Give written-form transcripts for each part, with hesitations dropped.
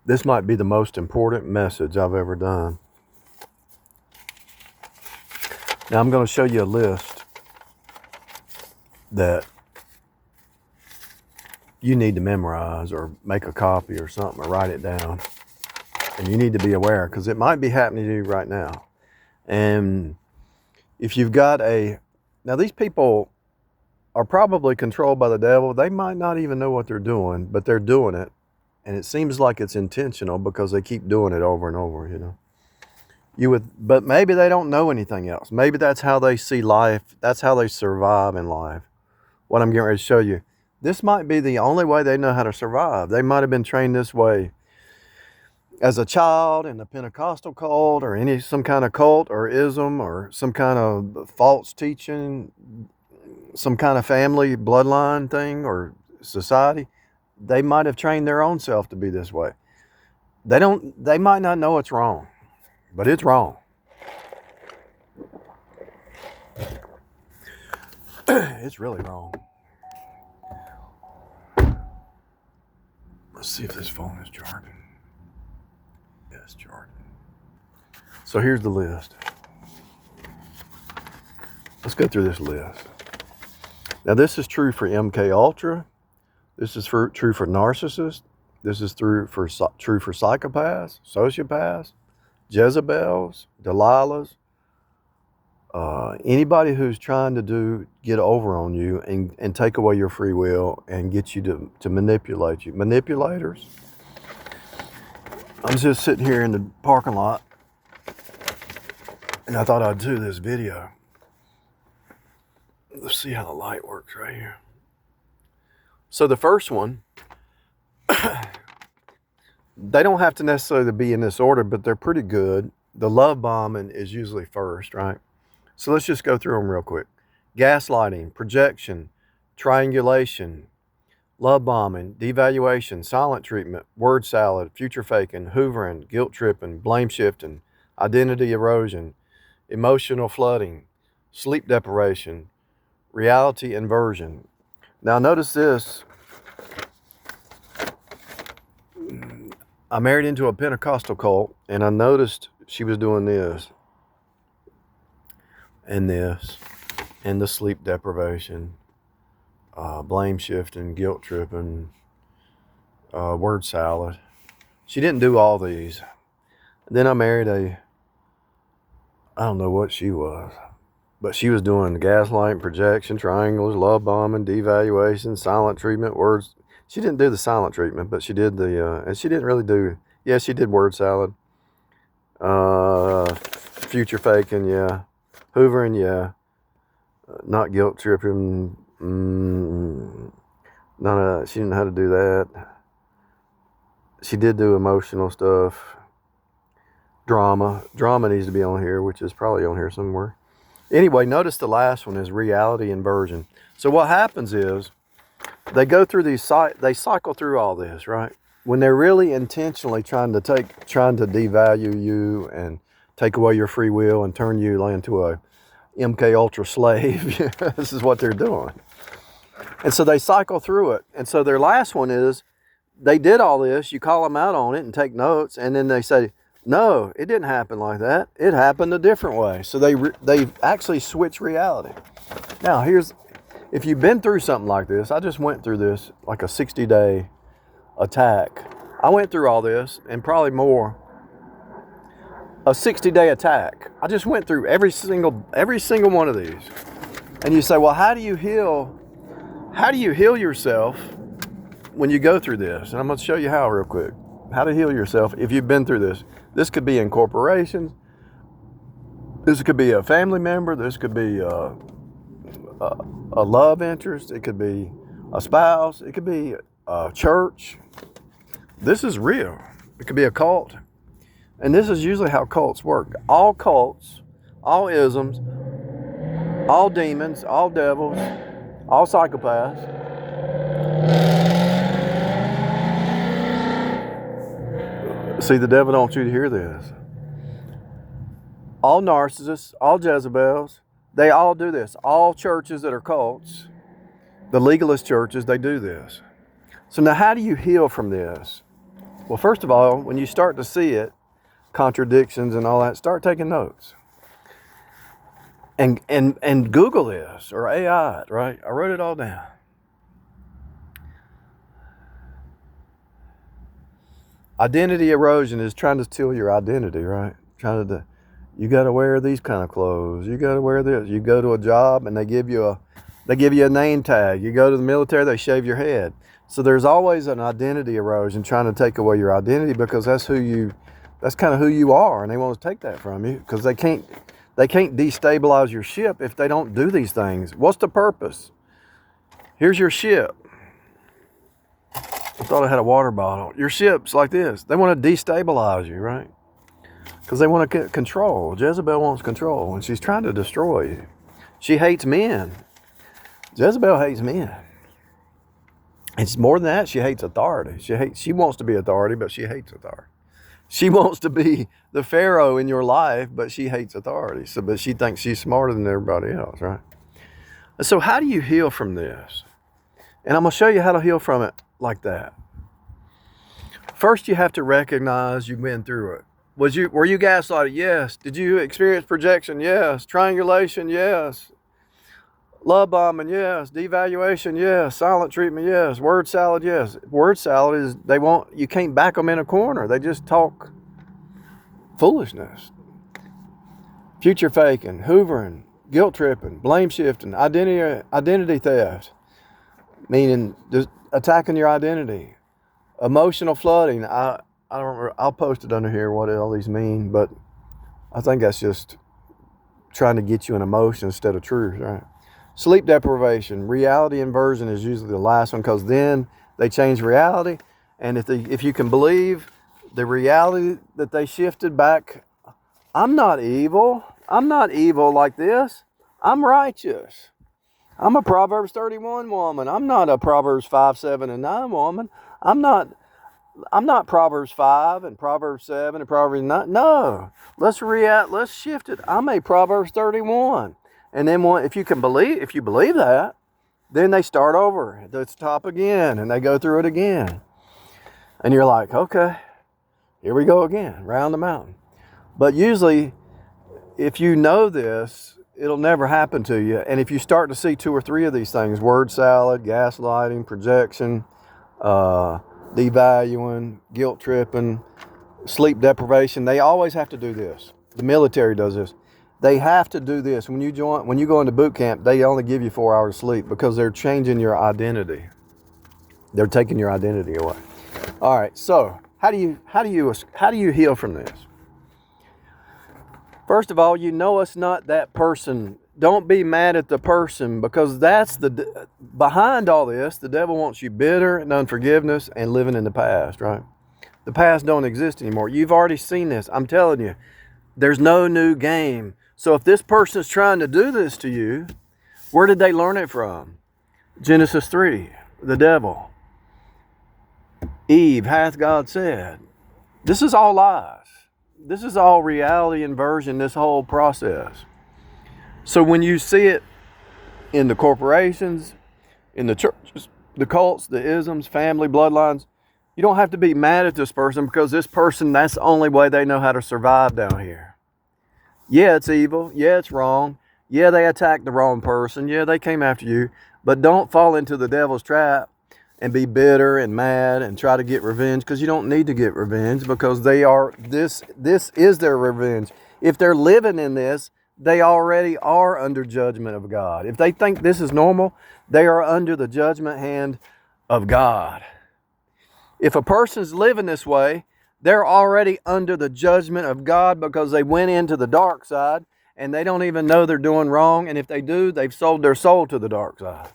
This might be the most important message I've ever done. Now I'm going to show you a list that you need to memorize or make a copy or something or write it down. And you need to be aware because it might be happening to you right now. And if you've got now these people are probably controlled by the devil. They might not even know what they're doing, but they're doing it. And it seems like it's intentional because they keep doing it over and over, you know. But maybe they don't know anything else. Maybe that's how they see life. That's how they survive in life. What I'm getting ready to show you, this might be the only way they know how to survive. They might have been trained this way as a child in the Pentecostal cult or some kind of cult or ism or some kind of false teaching, some kind of family bloodline thing or society. They might have trained their own self to be this way. They might not know it's wrong, but it's wrong. It's really wrong. Let's see if this phone is charging. Yeah, it's charging. So here's the list. Let's go through this list. Now this is true for MK Ultra. This is true for narcissists. This is true for psychopaths, sociopaths, Jezebels, Delilahs, anybody who's trying to get over on you and take away your free will and get you to manipulate you. Manipulators. I'm just sitting here in the parking lot and I thought I'd do this video. Let's see how the light works right here. So the first one, they don't have to necessarily be in this order, but they're pretty good. The love bombing is usually first, right? So let's just go through them real quick. Gaslighting, projection, triangulation, love bombing, devaluation, silent treatment, word salad, future faking, hoovering, guilt tripping, blame shifting, identity erosion, emotional flooding, sleep deprivation, reality inversion. Now notice this. I married into a Pentecostal cult and I noticed she was doing this and this and the sleep deprivation, blame shifting, guilt tripping, word salad. She didn't do all these. Then I married I don't know what she was, but she was doing gaslighting, projection, triangles, love bombing, devaluation, silent treatment, words. She didn't do the silent treatment, but she did and she didn't really do, she did word salad. Future faking, yeah. Hoovering, yeah. Not guilt tripping. She didn't know how to do that. She did do emotional stuff. Drama needs to be on here, which is probably on here somewhere. Anyway, notice the last one is reality inversion. So what happens is they go through they cycle through all this, right? When they're really intentionally trying to devalue you and take away your free will and turn you into a MK Ultra slave. This is what they're doing. And so they cycle through it. And so their last one is they did all this, you call them out on it and take notes, and then they say, no, it didn't happen like that. It happened a different way. So they actually switch reality. Now, if you've been through something like this, I just went through this, like a 60-day attack. I went through all this and probably more. A 60-day attack. I just went through every single one of these. And you say, well, how do you heal yourself when you go through this? And I'm going to show you how real quick. How to heal yourself if you've been through this. This could be in corporations. This could be a family member. This could be a love interest. It could be a spouse. It could be a church. This is real. It could be a cult. And this is usually how cults work. All cults, all isms, all demons, all devils, all psychopaths. See, the devil don't want you to hear this. All narcissists, all Jezebels, they all do this. All churches that are cults, the legalist churches, they do this. So now how do you heal from this? Well, first of all, when you start to see it, contradictions and all that, start taking notes. And Google this or AI it, right? I wrote it all down. Identity erosion is trying to steal your identity, right? You got to wear these kind of clothes. You got to wear this. You go to a job and they give you a name tag. You go to the military, they shave your head. So there's always an identity erosion trying to take away your identity because that's kind of who you are, and they want to take that from you because they can't destabilize your ship if they don't do these things. What's the purpose? Here's your ship. I thought I had a water bottle. Your ship's like this. They want to destabilize you, right? Because they want to control. Jezebel wants control, and she's trying to destroy you. She hates men. Jezebel hates men. It's more than that. She hates authority. She wants to be authority, but she hates authority. She wants to be the Pharaoh in your life, but she hates authority. But she thinks she's smarter than everybody else, right? And so how do you heal from this? And I'm going to show you how to heal from it like that. First, you have to recognize you've been through it. Were you gaslighted? Yes. Did you experience projection? Yes. Triangulation? Yes. Love bombing? Yes. Devaluation? Yes. Silent treatment? Yes. Word salad? Yes. Word salad is you can't back them in a corner. They just talk foolishness. Future faking, hoovering, guilt tripping, blame shifting, identity theft, meaning just attacking your identity, emotional flooding. I don't remember. I'll post it under here what all these mean, but I think that's just trying to get you an emotion instead of truth, right? Sleep deprivation, reality inversion is usually the last one because then they change reality, and if you can believe the reality that they shifted back, I'm not evil. I'm not evil like this. I'm righteous. I'm a Proverbs 31 woman. I'm not a Proverbs 5, 7, and 9 woman. I'm not Proverbs 5 and Proverbs 7 and Proverbs 9. No, let's shift it. I'm a Proverbs 31. And then if you believe that, then they start over at the top again and they go through it again. And you're like, okay, here we go again, round the mountain. But usually, if you know this, it'll never happen to you. And if you start to see 2 or 3 of these things, word salad, gaslighting, projection, devaluing, guilt tripping, sleep deprivation, they always have to do this. The military does this. They have to do this. When you go into boot camp, they only give you 4 hours of sleep because they're changing your identity. They're taking your identity away. All right. So how do you heal from this? First of all, it's not that person. Don't be mad at the person because that's behind all this. The devil wants you bitter and unforgiveness and living in the past, right? The past don't exist anymore. You've already seen this. I'm telling you, there's no new game. So if this person's trying to do this to you, where did they learn it from? Genesis 3, the devil. Eve, hath God said. This is all lies. This is all reality inversion, this whole process. So when you see it in the corporations, in the churches, the cults, the isms, family, bloodlines, you don't have to be mad at this person because this person, that's the only way they know how to survive down here. Yeah, it's evil. Yeah, it's wrong. Yeah, they attacked the wrong person. Yeah, they came after you. But don't fall into the devil's trap and be bitter and mad and try to get revenge because you don't need to get revenge because this is their revenge. If they're living in this, they already are under judgment of God. If they think this is normal, they are under the judgment hand of God. If a person's living this way, they're already under the judgment of God because they went into the dark side and they don't even know they're doing wrong. And if they do, they've sold their soul to the dark side.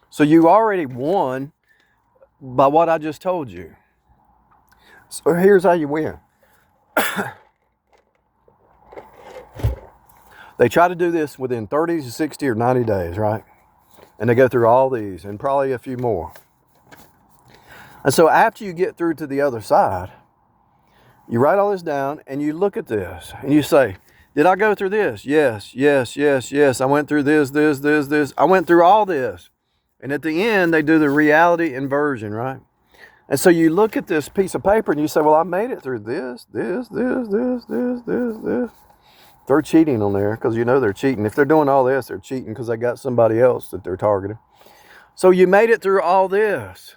So you already won by what I just told you. So here's how you win. They try to do this within 30 to 60 or 90 days, right? And they go through all these and probably a few more. And so after you get through to the other side, you write all this down and you look at this and you say, did I go through this? Yes, yes, yes, yes. I went through this. I went through all this. And at the end, they do the reality inversion, right? And so you look at this piece of paper and you say, well, I made it through this. They're cheating on there because you know they're cheating. If they're doing all this, they're cheating because they got somebody else that they're targeting. So you made it through all this.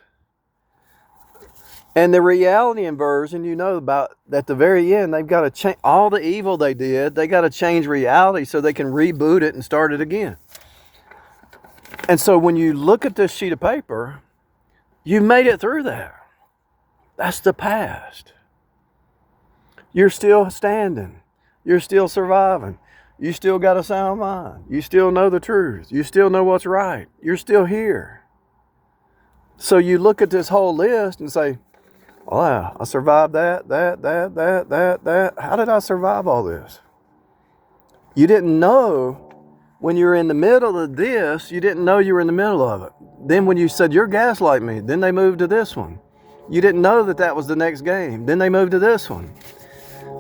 And the reality inversion, you know about at the very end, they've got to change all the evil they did. They got to change reality so they can reboot it and start it again. And so when you look at this sheet of paper, you made it through that. That's the past. You're still standing. You're still surviving. You still got a sound mind. You still know the truth. You still know what's right. You're still here. So you look at this whole list and say, wow, I survived that. How did I survive all this? You didn't know when you were in the middle of this, you didn't know you were in the middle of it. Then when you said, you're gaslighting me, then they moved to this one. You didn't know that that was the next game. Then they moved to this one.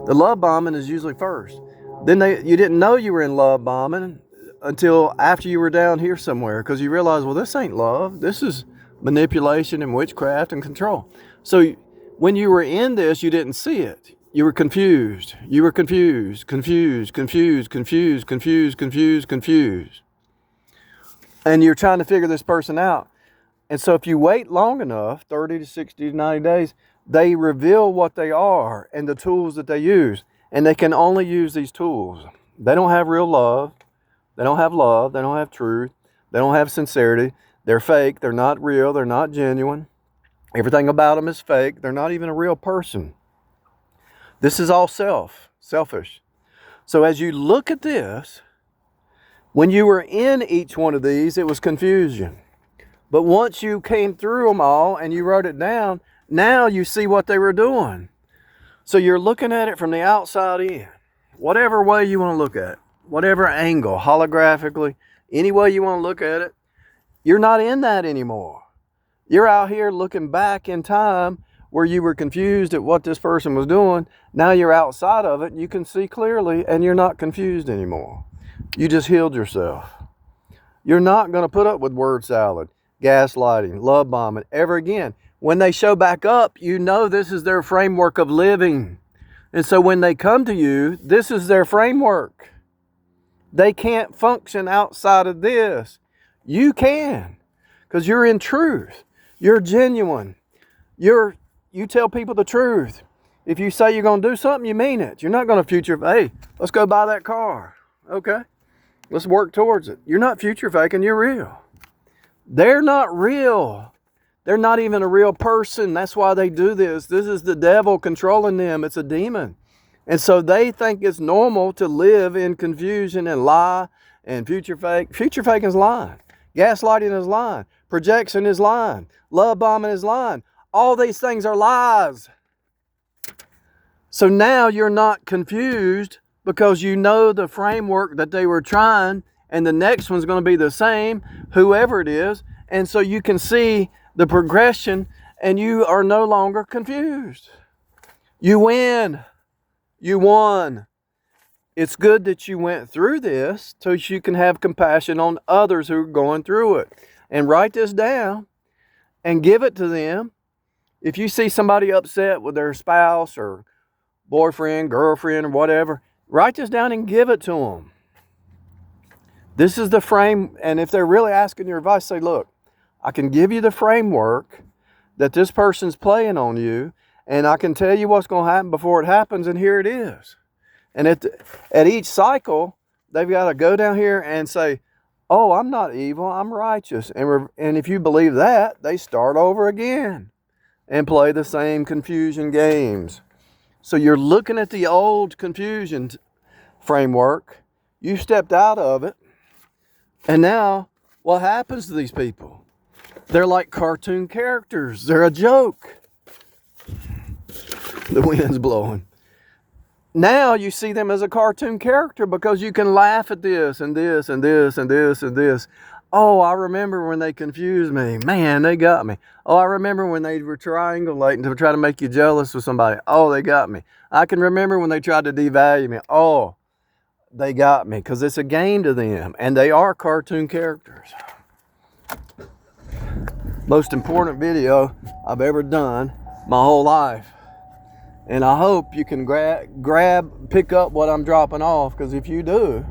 The love bombing is usually first. Then you didn't know you were in love bombing until after you were down here somewhere because you realized, well, this ain't love. This is manipulation and witchcraft and control. So when you were in this, you didn't see it. You were confused. You were confused. And you're trying to figure this person out. And so if you wait long enough, 30 to 60 to 90 days, they reveal what they are and the tools that they use. And they can only use these tools. They don't have real love. They don't have love. They don't have truth. They don't have sincerity. They're fake. They're not real. They're not genuine. Everything about them is fake. They're not even a real person. This is all selfish. So as you look at this, when you were in each one of these, it was confusion. But once you came through them all and you wrote it down, now you see what they were doing. So you're looking at it from the outside in. Whatever way you want to look at it, whatever angle, holographically, any way you want to look at it, you're not in that anymore. You're out here looking back in time where you were confused at what this person was doing. Now you're outside of it and you can see clearly and you're not confused anymore. You just healed yourself. You're not going to put up with word salad, gaslighting, love bombing ever again. When they show back up, you know this is their framework of living. And so when they come to you, this is their framework. They can't function outside of this. You can, because you're in truth. You're genuine. You tell people the truth. If you say you're going to do something, you mean it. You're not going to hey, let's go buy that car. Okay, let's work towards it. You're not future faking, you're real. They're not real. They're not even a real person. That's why they do this. This is the devil controlling them. It's a demon. And so they think it's normal to live in confusion and lie and future fake. Future faking is lying. Gaslighting is lying. Projection is lying. Love bombing is lying. All these things are lies. So now you're not confused because you know the framework that they were trying, and the next one's going to be the same, whoever it is. And so you can see the progression and you are no longer confused. You win. You won. It's good that you went through this so you can have compassion on others who are going through it. And write this down and give it to them. If you see somebody upset with their spouse or boyfriend, girlfriend, or whatever, write this down and give it to them. This is the frame, and if they're really asking your advice, say, look, I can give you the framework that this person's playing on you, and I can tell you what's going to happen before it happens, and here it is. And at each cycle, they've got to go down here and say, oh, I'm not evil, I'm righteous. And if you believe that, they start over again and play the same confusion games. So you're looking at the old confusion framework. You stepped out of it. And now, what happens to these people? They're like cartoon characters. They're a joke. The wind's blowing. Now you see them as a cartoon character because you can laugh at this and this and this and this and this. Oh, I remember when they confused me. Man, they got me. Oh, I remember when they were triangulating to try to make you jealous with somebody. Oh, they got me. I can remember when they tried to devalue me. Oh, they got me, because it's a game to them, and they are cartoon characters. Most important video I've ever done my whole life. And I hope you can pick up what I'm dropping off, because if you do,